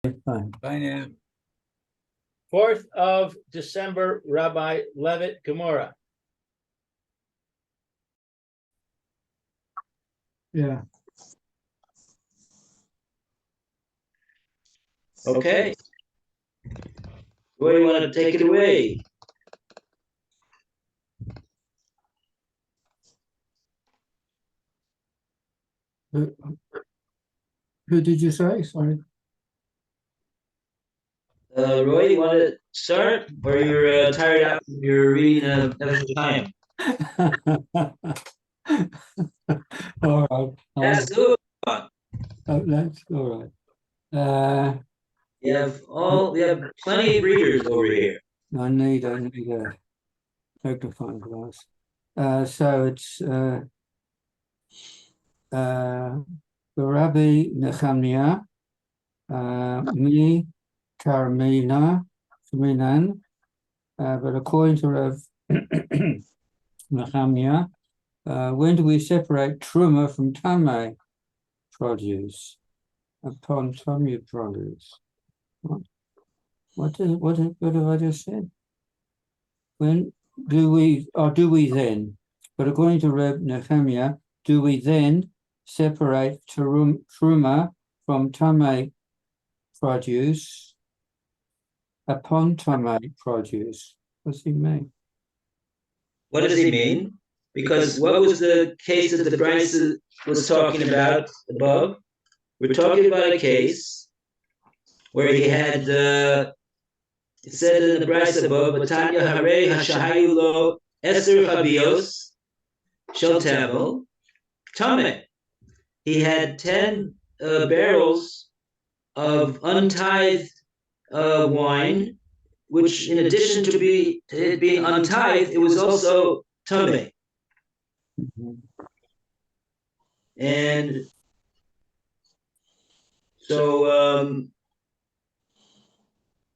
Fine. Bye now. 4th of December, Rabbi Levitt, Gemora. Yeah. Okay. Where do you want to take it away? Who did you say? Sorry. Roy, you want to start? Or you're tired out from your reading of time? All right. That's good. Oh, that's all right. We have plenty of readers over here. I need a magnifying glass. So it's the Rabbi Nechemia, me, Carmina, Minan, but according to Rav Nechemia, when do we separate truma from tamei produce? Upon tamei produce. What have I just said? When do we then? But according to Reb Nehemiah, do we then separate truma from tamei produce upon tamei produce? What does he mean? What does he mean? Because what was the case that the Bryce was talking about above? We're talking about a case where he had it said in the Bryce above, Batanya Hare Hashahayu Lo Eser Chabios Shel Tevel Tameh. He had 10 barrels of untithed wine, which in addition to it being untithed, it was also tameh. And so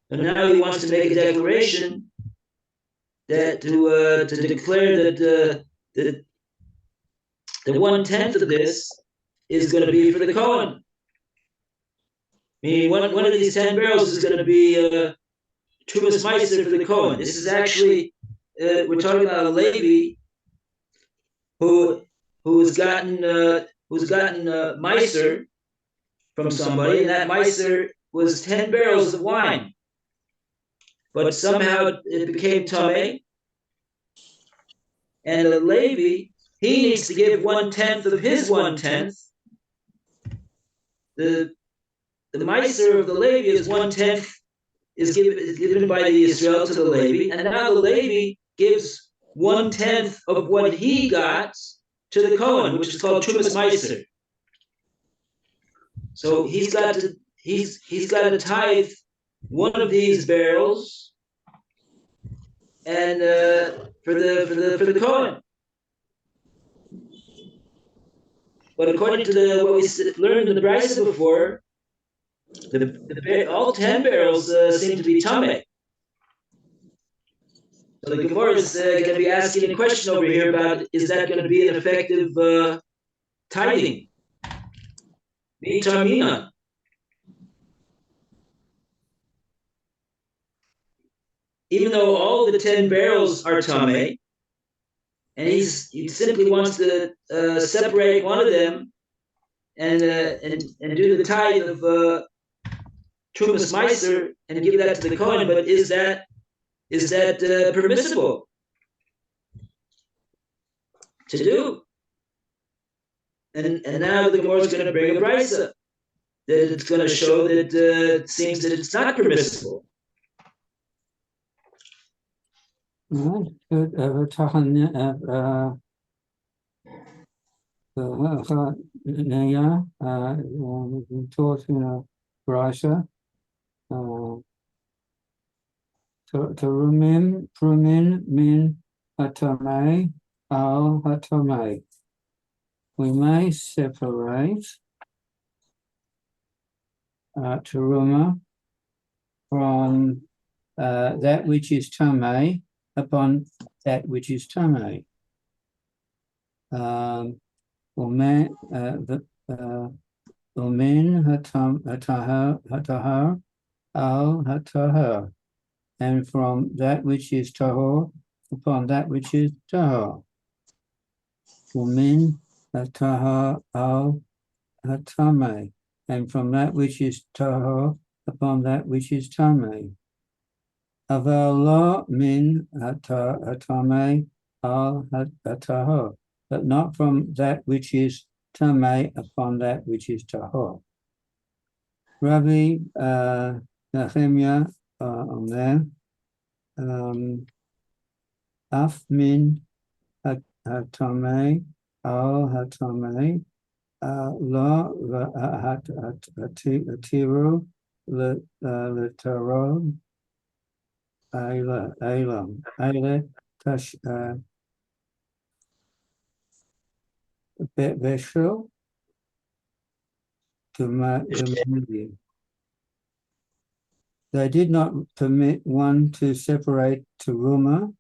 and now he wants to make a declaration that to declare that that 1/10 of this is going to be for the Kohen. Meaning one of these 10 barrels is going to be Trumas Meiser for the Kohen. This is actually we're talking about a Levi who's gotten Meiser from somebody, and that Meiser was 10 barrels of wine. But somehow it became tameh, and the Levi, he needs to give 1/10 of his 1/10. The Meiser of the Levi is 1/10 is given by the Israel to the Levi, and now the Levi gives 1/10 of what he got to the Kohen, which is called Trumas Meiser. So he's got to tithe one of these barrels, and for the Kohen. But according to what we learned in the Brisa before, all 10 barrels seem to be tameh. So the Gemora is going to be asking a question over here about, is that going to be an effective tithing? Mitamina. Even though all the 10 barrels are tameh, and he simply wants to separate one of them and do the tithe of Trumas Meiser and give that to the Kohen, but is that permissible to do? And now the Gemara is going to bring a brisa that it's going to show that it seems that it's not permissible. Good. We're talking brisa. Trumin min hatamei al hatamei. We may separate teruma from that which is tamei upon that which is tamei. Umin hatahar al hatahar, and from that which is tahor upon that which is tahor. Umin hatahar al hatame, and from that which is tahor upon that which is tame. Aval la min hatame al hatahor, but not from that which is tame upon that which is tahor. Rabbi Nehemiah on there. Af min hatame al hatame la hatiru litaro Aila tash Veshel to they did not permit one to separate teruma,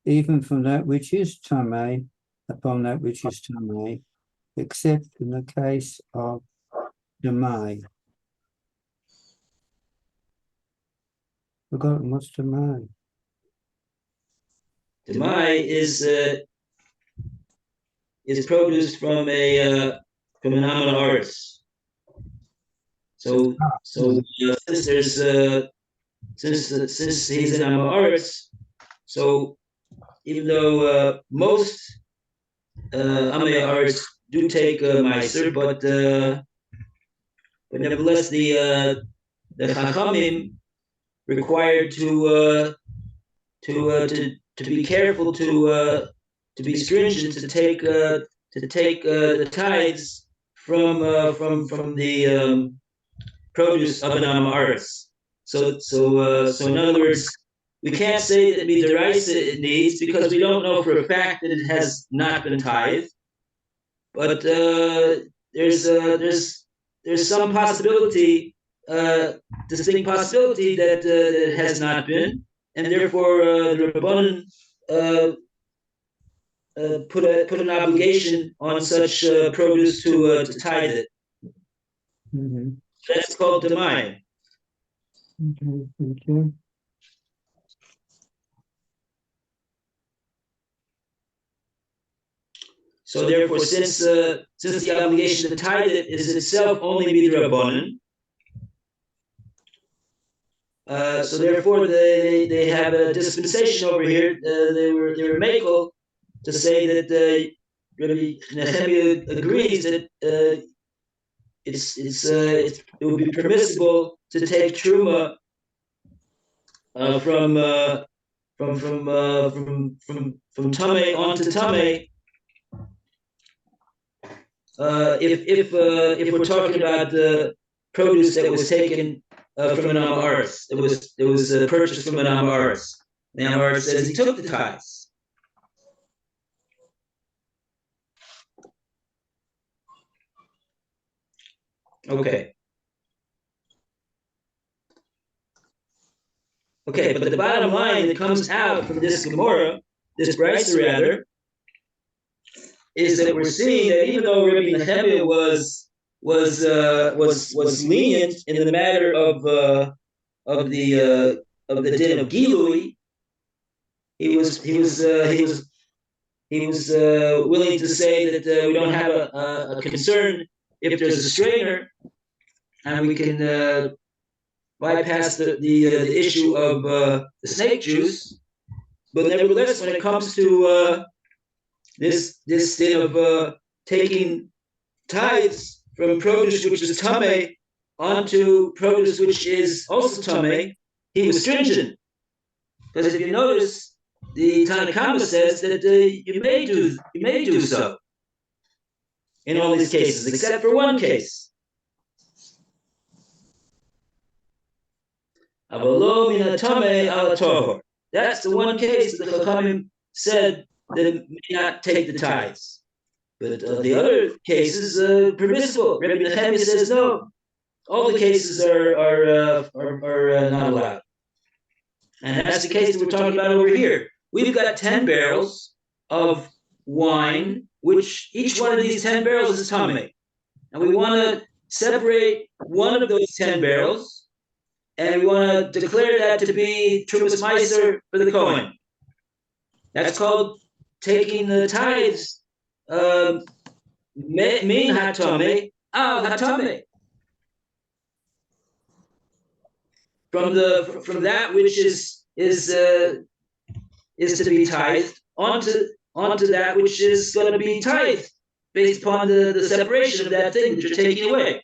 even from that which is tame upon that which is tame, except in the case of demai. Forgotten what's demai. Demai is produced from an animal arts. So since there's since he's in animal arts, so even though most animal arts do take meiser, but nevertheless the chachamim required to be careful, to be stringent, to take the tithes from the produce of an amaris. So in other words, we can't say that midaraisa it needs, because we don't know for a fact that it has not been tithed. But there's some possibility, distinct possibility that it has not been, and therefore the Rabbanan put an obligation on such produce to tithe it. Mm-hmm. That's called demai. Okay, thank you. So therefore, since the obligation to tithe it is itself only midrabanan, so therefore they have a dispensation over here. They were makel to say that Rabbi Nehemiah agrees that it would be permissible to take truma from tamei onto tamei. If we're talking about the produce that was taken from an amaris, it was purchased from an amaris. The amaris says he took the tithes. Okay, but the bottom line that comes out from this Gemora, this Brisa rather, is that we're seeing that even though Rabbi Nehemiah was lenient in the matter of the din of Gilui, he was willing to say that we don't have a concern if there's a strainer, and we can bypass the issue of the snake juice. But nevertheless, when it comes to this thing of taking tithes from produce which is tamei onto produce which is also tamei, he was stringent. Because if you notice, the Tanakhama says that you may do so in all these cases, except for one case. Avalo min hatamei ala tohor. That's the one case that the Chachamim said that it may not take the tithes. But the other cases permissible. Rabbi Nehemiah says no. All the cases are not allowed. And that's the case that we're talking about over here. We've got 10 barrels of wine, which each one of these 10 barrels is tamei. And we want to separate one of those 10 barrels, and we want to declare that to be Trumas Meiser for the Kohen. That's called taking the tithes min hatame al hatame, from that which is to be tithed onto that which is going to be tithed based upon the separation of that thing that you're taking away.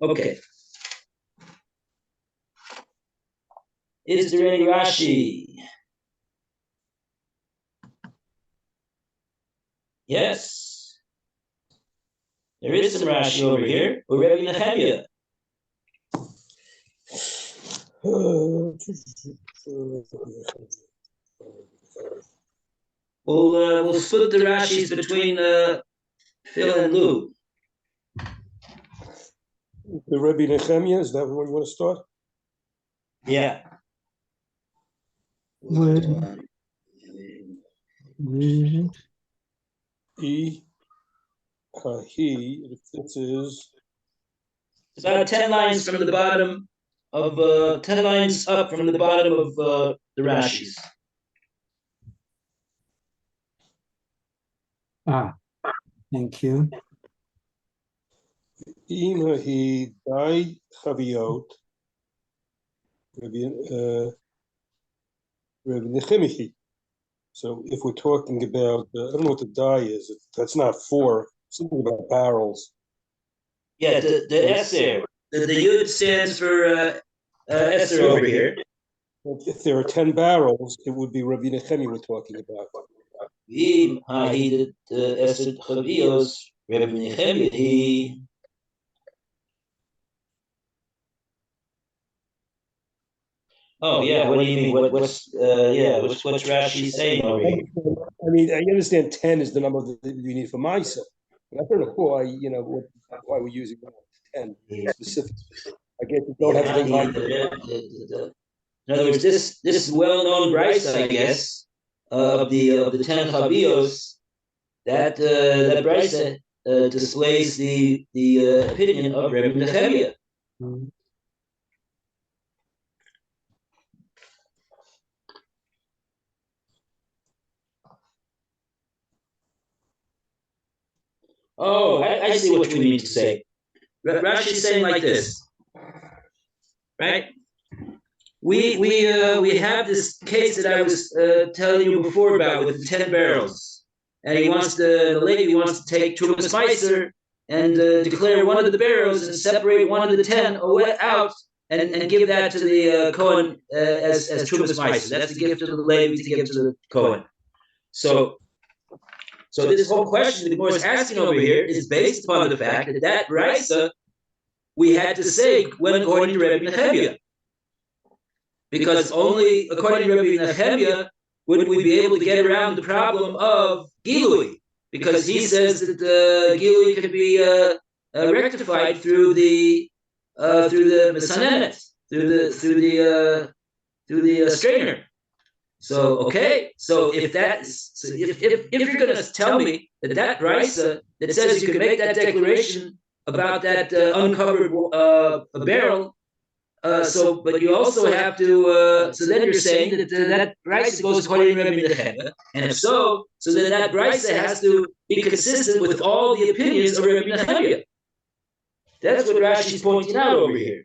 Okay. Is there any Rashi? Yes. There is some Rashi over here. Or Rebbe Nehemiah. We'll split the Rashis between Phil and Lou. The Rebbe Nehemiah, is that where you want to start? Yeah. Where is it? He, it is It's about 10 lines from the bottom of 10 lines up from the bottom of the Rashis. Ah, thank you. he dai chaviot Rebbe Nehemiah. So if we're talking about, I don't know what the die is. That's not four. Something about barrels. Yeah, the Esser. The Yud stands for Esser over here. If there are 10 barrels, it would be Rebbe Nehemiah we're talking about. Oh yeah, what do you mean? What's Rashi saying over here? I mean, I understand 10 is the number that you need for Misa. I don't know why, why we're using 10 specific. I guess you don't have to In other words, this well-known brisa, I guess, of the 10 chavios, that brisa displays the opinion of Rebbe Nehemiah. Oh, I see what you mean to say. Rashi is saying like this, right? We have this case that I was telling you before about with the 10 barrels, and the lady wants to take Trumas Meiser and declare one of the barrels and separate one of the 10 out and give that to the Kohen as Trumas Meiser. That's the gift of the lady to give to the Kohen. So this whole question that Gemora is asking over here is based upon the fact that brisa we had to say when according to Rebbe Nehemiah, because only according to Rebbe Nehemiah would we be able to get around the problem of Gilui, because he says that Gilui can be rectified through the Mesanenet, through the strainer. So okay, so if you're going to tell me that brisa that says you can make that declaration about that uncovered barrel, but you also have to. So then you're saying that that brisa goes according to Rebbe Nehemiah, and if so then that brisa has to be consistent with all the opinions of Rebbe Nehemiah. That's what Rashi is pointing out over here.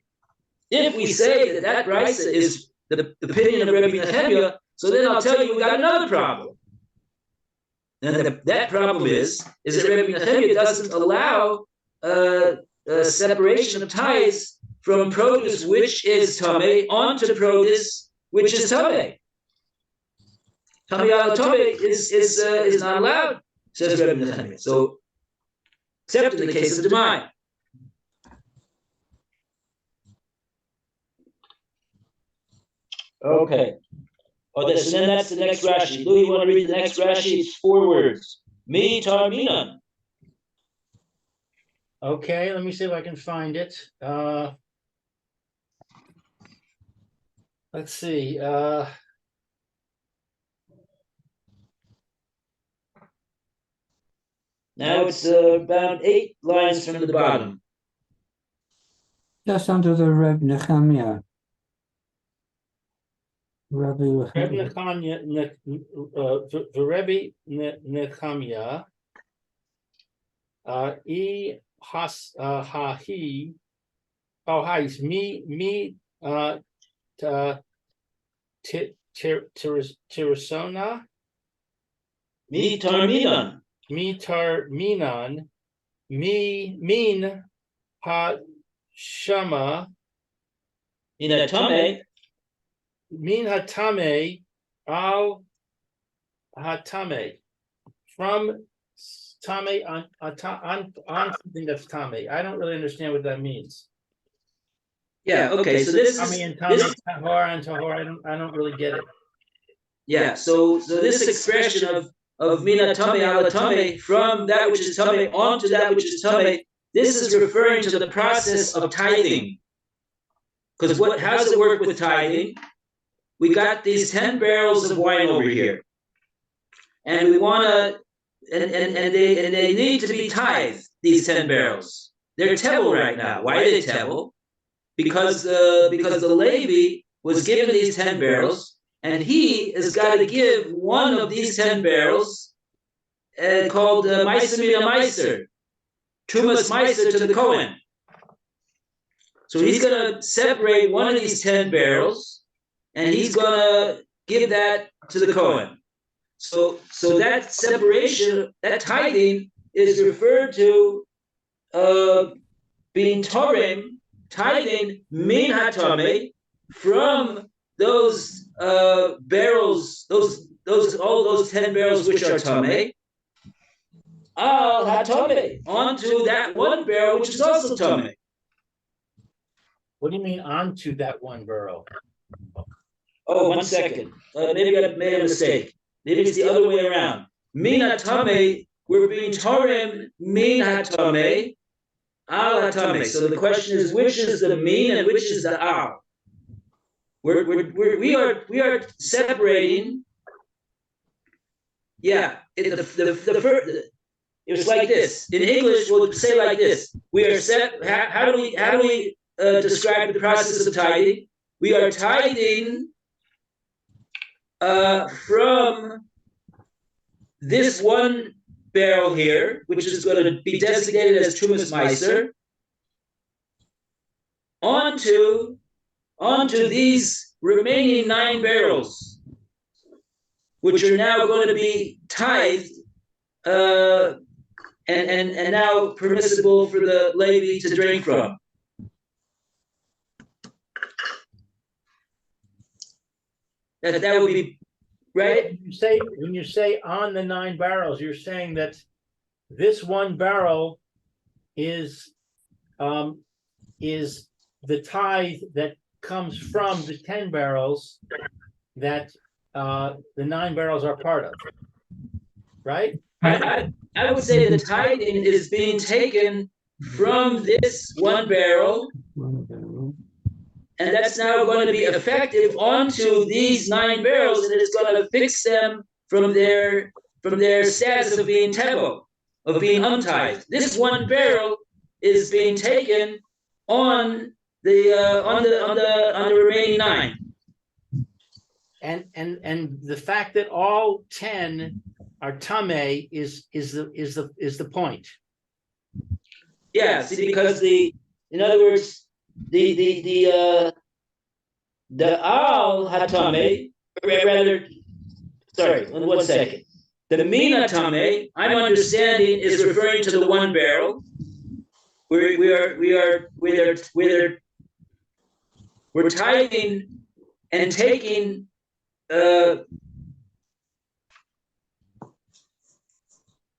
If we say that brisa is the opinion of Rebbe Nehemiah, so then I'll tell you we got another problem. And that problem is that Rebbe Nehemiah doesn't allow separation of tithes from produce which is tamei onto produce which is tamei. Tamei al tamei is not allowed, says Rebbe Nehemiah. So, except in the case of Demai. Okay. Oh, and then that's the next Rashi. Lou, you want to read the next Rashi? It's 4 words. Mi tarminan. Okay, let me see if I can find it. Let's see. Now it's about 8 lines from the bottom. Just under the Reb Nechemia. Reb Rabbi Nechemia, the Rebbe Nechemia, I has hahi, oh hais me Tirisona, Mi Tarminan. me Tarminan, me min ha shama, Inatame. min hatame al hatame, from tame on something that's tame. I don't really understand what that means. Yeah, okay. So this Tame is and tame, this, tahor and tahor. I don't really get it. yeah. So this expression of mina tame ala tame, from that which is tame onto that which is tame. This is referring to the process of tithing. Because how does it work with tithing? We got these 10 barrels of wine over here, and we want to, and they need to be tithed. These 10 barrels, they're tevel right now. Why are they tevel? Because the Levi was given these 10 barrels, and he has got to give one of these 10 barrels, called Meiser Mina Meiser, Trumas Meiser to the Kohen. So he's going to separate one of these 10 barrels, and he's going to give that to the Kohen. So that separation, that tithing, is referred to being Torim, tithing min hatame, from those barrels, all those 10 barrels which are tame, al hatame, onto that one barrel which is also tame. What do you mean onto that one barrel? Oh, 1 second. Maybe I made a mistake. Maybe it's the other way around. Min hatame, we're being Torim min hatame, al hatame. So the question is, which is the min and which is the al? We are separating. Yeah, it was like this. In English, we'll say like this: we are how do we describe the process of tithing? We are tithing from this one barrel here, which is going to be designated as Trumas Meiser, onto these remaining 9 barrels, which are now going to be tithed and now permissible for the Levi to drink from. That would be right. When you say on the 9 barrels, you're saying that this one barrel is the tithe that comes from the 10 barrels that the 9 barrels are part of, right? I would say the tithing is being taken from this one barrel, and that's now going to be effective onto these 9 barrels, and it's going to fix them from their status of being tevo, of being untithed. This one barrel is being taken on the remaining 9. And the fact that all 10 are tame is the point. Yeah, see, because in other words, the al hatame, rather, sorry, 1 second. The min hatame, I'm understanding, is referring to the one barrel. We're tithing and taking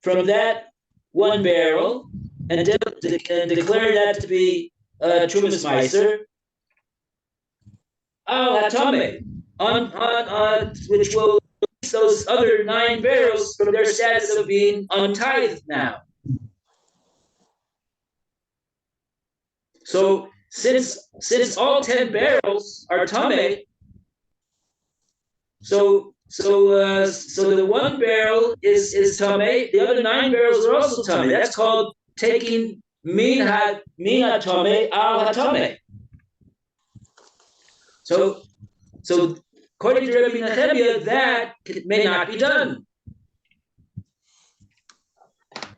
from that one barrel and declaring that to be Trumas Meiser, al hatame, on which will release those other 9 barrels from their status of being untithed now. So since all 10 barrels are tame, so so the one barrel is tamei. The other 9 barrels are also tamei. That's called taking min tamei al hatamei. So according to Rabbi Nehemiah, that may not be done.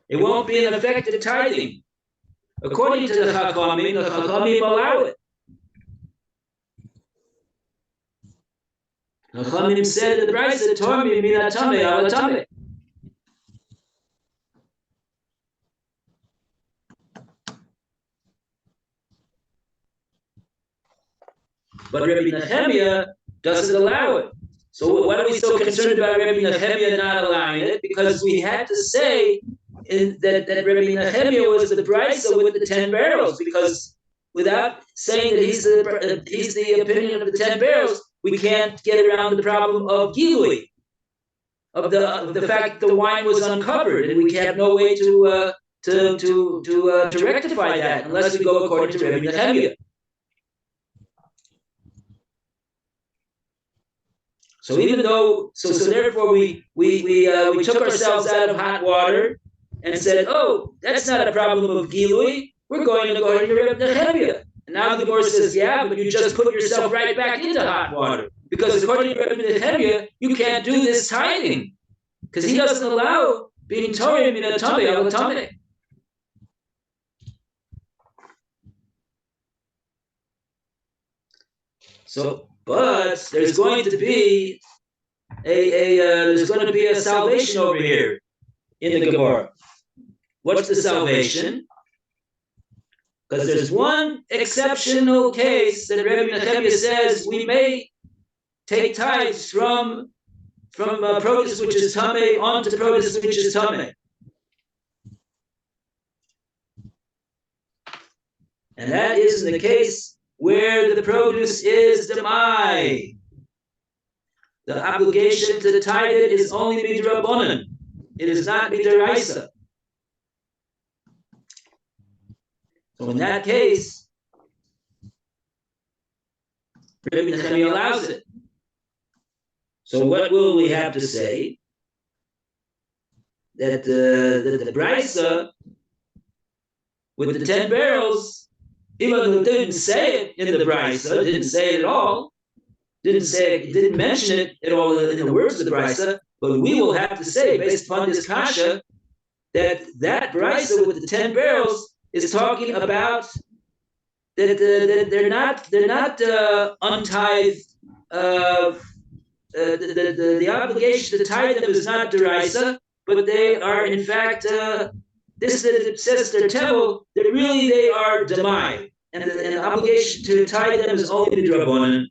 It won't be an effective tithing. According to the Chachamim allow it. The Chachamim said the Brisa Tormi min hatamei al hatamei. But Rabbi Nehemiah doesn't allow it. So why are we so concerned about Rabbi Nehemiah not allowing it? Because we had to say that Rabbi Nehemiah was the brisa with the 10 barrels. Because without saying that he's the opinion of the 10 barrels, we can't get around the problem of gilui, of the fact that the wine was uncovered, and we have no way to rectify that unless we go according to Rabbi Nehemiah. So even though, so therefore we took ourselves out of hot water and said, oh, that's not a problem of gilui. We're going to go into Rabbi Nehemiah. And now the Gemora says, yeah, but you just put yourself right back into hot water. Because according to Rabbi Nehemiah, you can't do this tithing. Because he doesn't allow being Torah min hatamei al hatamei. So, but there's going to be a salvation over here in the Gemora. What's the salvation? Because there's one exceptional case that Rabbi Nehemiah says we may take tithes from produce which is tamei onto produce which is tamei. And that is in the case where the produce is demai. The obligation to tithe it is only midrabanan. It is not midaraisa. So in that case, Rabbi Nehemiah allows it. So what will we have to say? That the brisa with the 10 barrels, even though it didn't say it in the brisa, didn't say it at all, didn't mention it at all in the words of the brisa, but we will have to say, based upon this kasha, that brisa with the 10 barrels is talking about that they're not untithed. The obligation to tithe them is not deraisa, but they are in fact this that it says they're tevel, that really they are demai, and the obligation to tithe them is only midrabanan.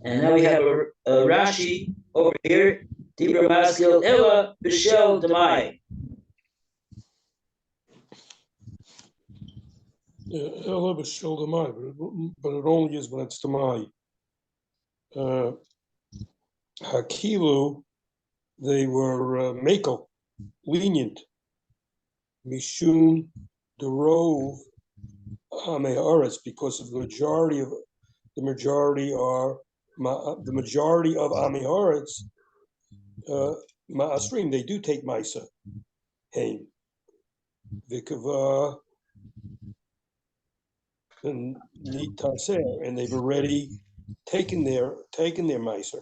And now we have a Rashi over here. Dibra maskil ella b'shel demai. Ella b'shel demai, but it only is when it's demai. Hakilu, they were makel, lenient. Mishum derov hameharetz, because of the majority of Amiharetz, Ma'asrim, they do take Maisa, Haim, Vikava, and Nitaser, and they've already taken their Maisa.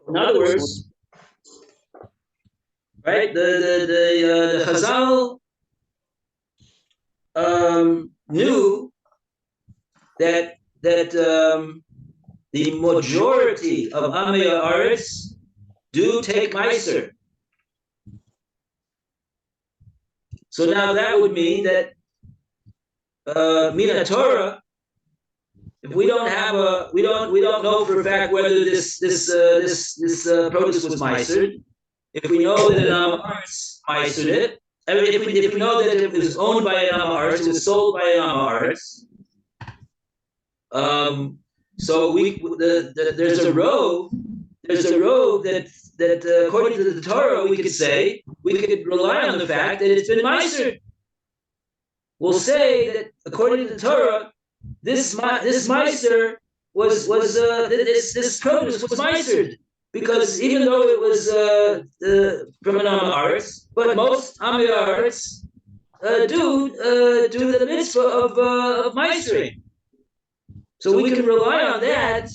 In other words, right? The Chazal knew that the majority of Amei Haaretz do take Meiser. So now that would mean that Mina Torah, if we don't have we don't know for a fact whether this produce was Meiser. If we know that an Am Haaretz Meisered it, I mean, if we know that it was owned by an Am Haaretz, it was sold by an Am Haaretz. So there's a row that according to the Torah we could rely on the fact that it's been meisered. will say that according to the Torah, this meiser this produce was meisered, because even though it was from an Aretz, but most Aretz do the mitzvah of meisering. So we can rely on that.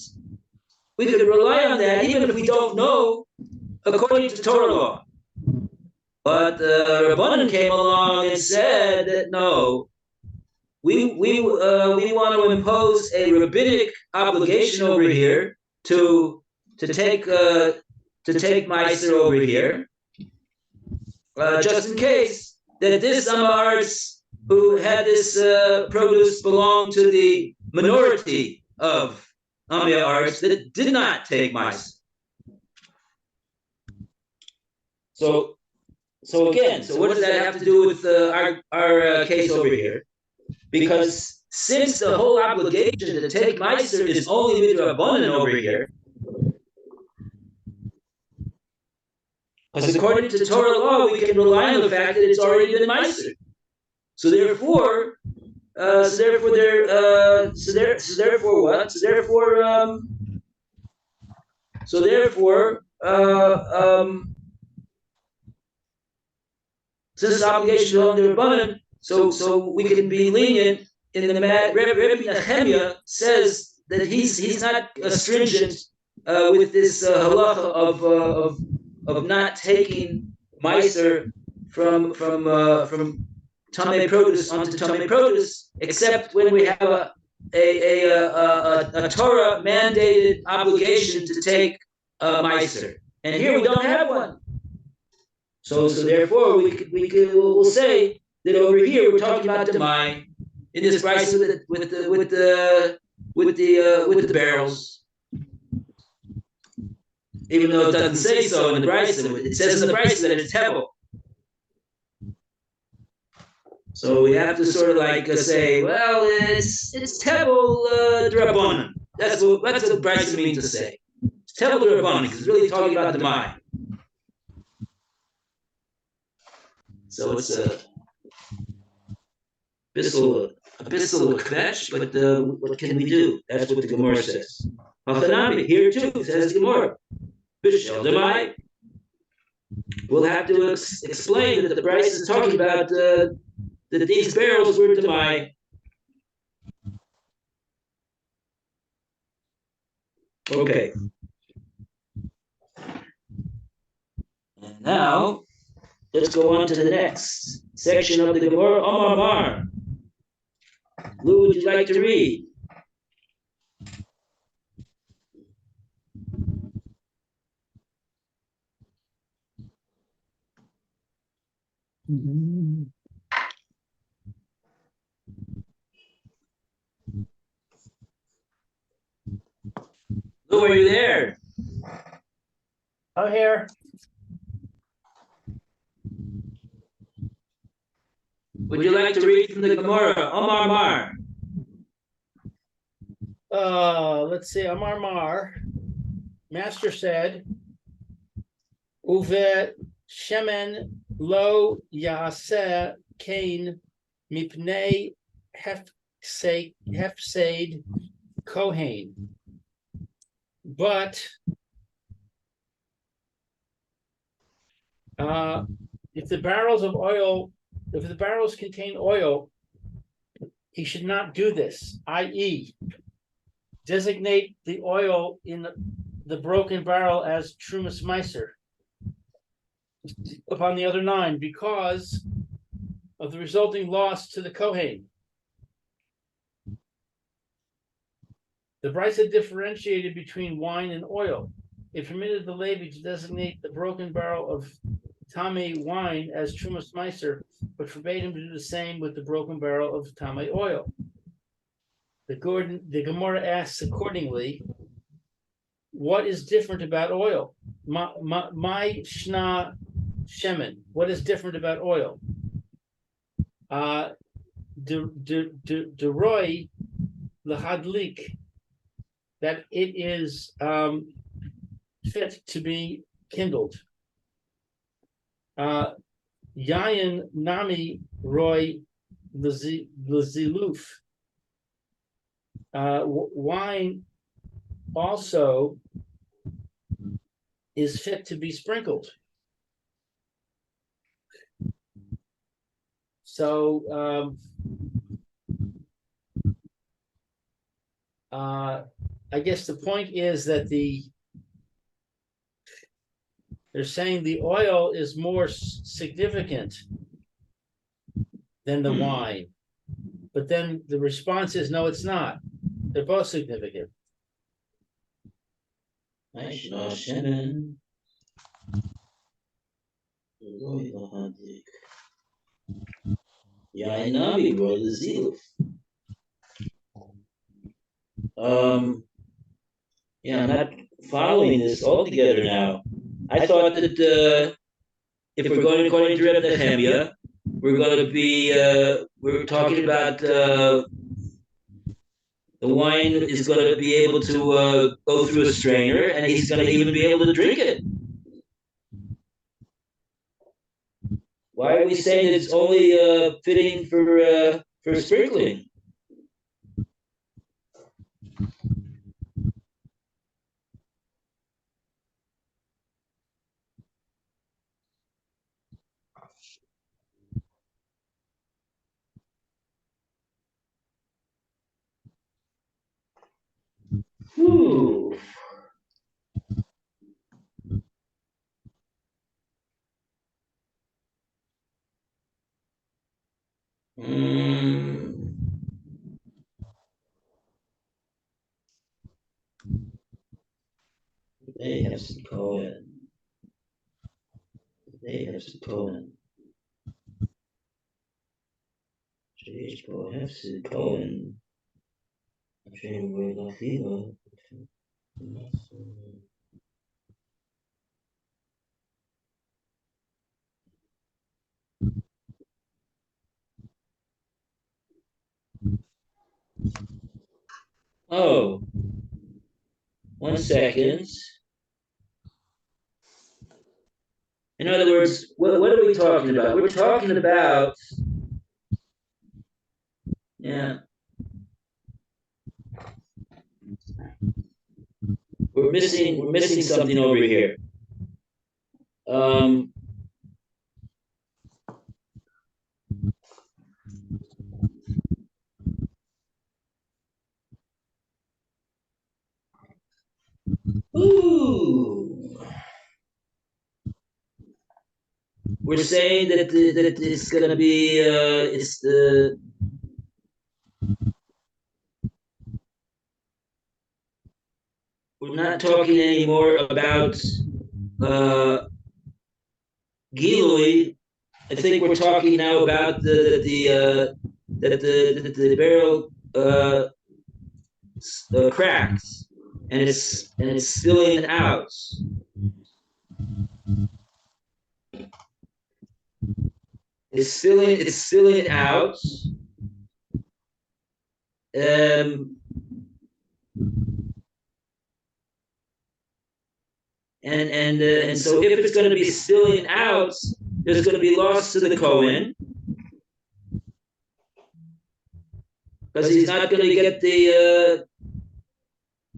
We could rely on that even if we don't know according to Torah law. But Rabbanan came along and said that no, we want to impose a rabbinic obligation over here to take meiser over here, just in case that this Aretz who had this produce belonged to the minority of Aretz that did not take meiser. So again, what does that have to do with our case over here? Because since the whole obligation to take meiser is only midrabanan over here, because according to Torah law, we can rely on the fact that it's already been meiser. So therefore, what? Since the obligation is on the Rabbanan, so we can be lenient in the matter. Rabbi Nehemiah says that he's not stringent with this halacha of not taking meiser from tamei produce onto tamei produce, except when we have a Torah mandated obligation to take meiser, and here we don't have one. So therefore, we'll say that over here we're talking about demai in this price with the barrels, even though it doesn't say so in the price. It says in the price that it's hevel. So we have to sort of like say, well, it's hevel d'Rabbanan. That's what the price means to say. It's hevel d'Rabbanan because it's really talking about demai. So it's a bissel kvetch, but what can we do? That's what the Gemora says. Hachanami, here too, says Gemora. Bishel demai. We'll have to explain that the price is talking about that these barrels were demai. Okay. And now, let's go on to the next section of the Gemara. Omar Mar. Lou, would you like to read? Lou, are you there? I'm here. Would you like to read from the Gemara? Omar Mar. Let's see. Amar Mar. Master said, Uve shemen lo yaseh kain mipnei hefseid kohen. But if the barrels contain oil, he should not do this, i.e., designate the oil in the broken barrel as Trumas Meiser upon the other 9 because of the resulting loss to the Kohen. The Brisa differentiated between wine and oil. It permitted the Levitt to designate the broken barrel of Tamei wine as Trumas Meiser, but forbade him to do the same with the broken barrel of Tamei oil. The Gemora asks accordingly, what is different about oil? My shna shemen. What is different about oil? Deroi lahadlik, that it is fit to be kindled. Yayin nami roy the ziluf. Wine also is fit to be sprinkled. So I guess the point is that they're saying the oil is more significant than the wine. But then the response is, no, it's not. They're both significant. Yeah, the ziluf. Yeah, I'm not following this altogether now. I thought that if we're going according to Reb Nehemiah, we're going to be we're talking about the wine is going to be able to go through a strainer, and he's going to even be able to drink it. Why are we saying it's only fitting for sprinkling? Ooh. They have some Cohen. They have some Cohen. Have some Cohen. I'm trying to read off either. Oh, 1 second. In other words, what are we talking about? We're talking about, yeah. We're missing something over here. Ooh. We're saying that it's going to be it's the we're not talking anymore about Gilui. I think we're talking now about the barrel cracks and it's spilling out. It's spilling out. And so if it's going to be spilling out, there's going to be loss to the Kohen because he's not going to get the.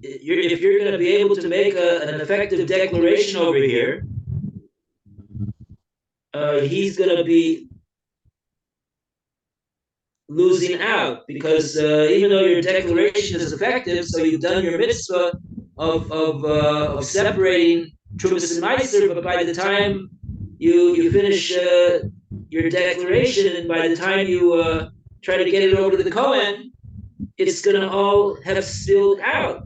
If you're going to be able to make an effective declaration over here, he's going to be losing out because even though your declaration is effective, so you've done your mitzvah of separating Trumas and Meiser, but by the time you finish your declaration and by the time you try to get it over to the Kohen, it's going to all have spilled out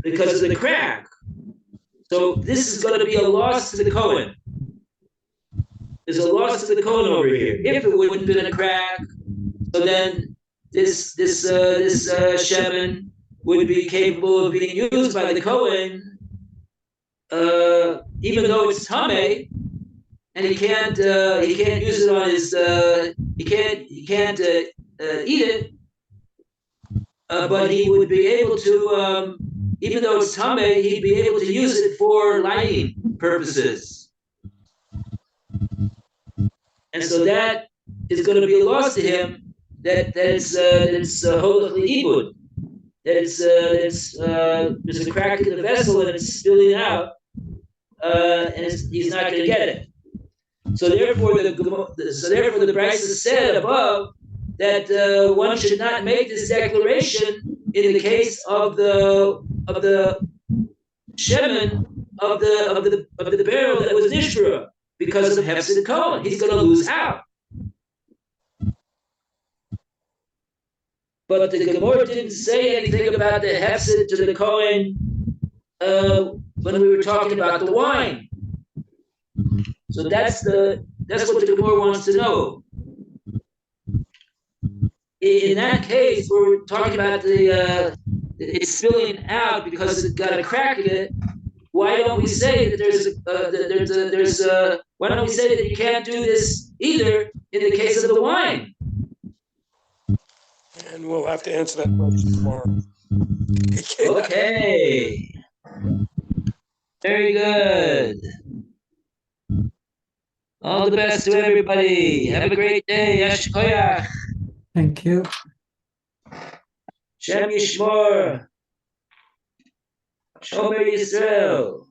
because of the crack. So this is going to be a loss to the Kohen. There's a loss to the Kohen over here. If it wouldn't have been a crack, so then this shemen would be capable of being used by the Kohen, even though it's tamei, and he can't use it on his he can't eat it, but he would be able to, even though it's tamei, he'd be able to use it for lighting purposes. And so that is going to be a loss to him. That it's holach leibud. That there's a crack in the vessel and it's spilling out, and he's not going to get it. So therefore, the Brisa said above that one should not make this declaration in the case of the shemen of the barrel that was nishbara because of hefsid kohen. He's going to lose out. But the Gemora didn't say anything about the hefsid to the kohen when we were talking about the wine. So that's what the Gemara wants to know. In that case, we're talking about it's spilling out because it got a crack in it. Why don't we say that why don't we say that you can't do this either in the case of the wine? And we'll have to answer that question tomorrow. Okay. Very good. All the best to everybody. Have a great day. Yasher koyach. Thank you. Shem Yishmor. Shomer Yisrael.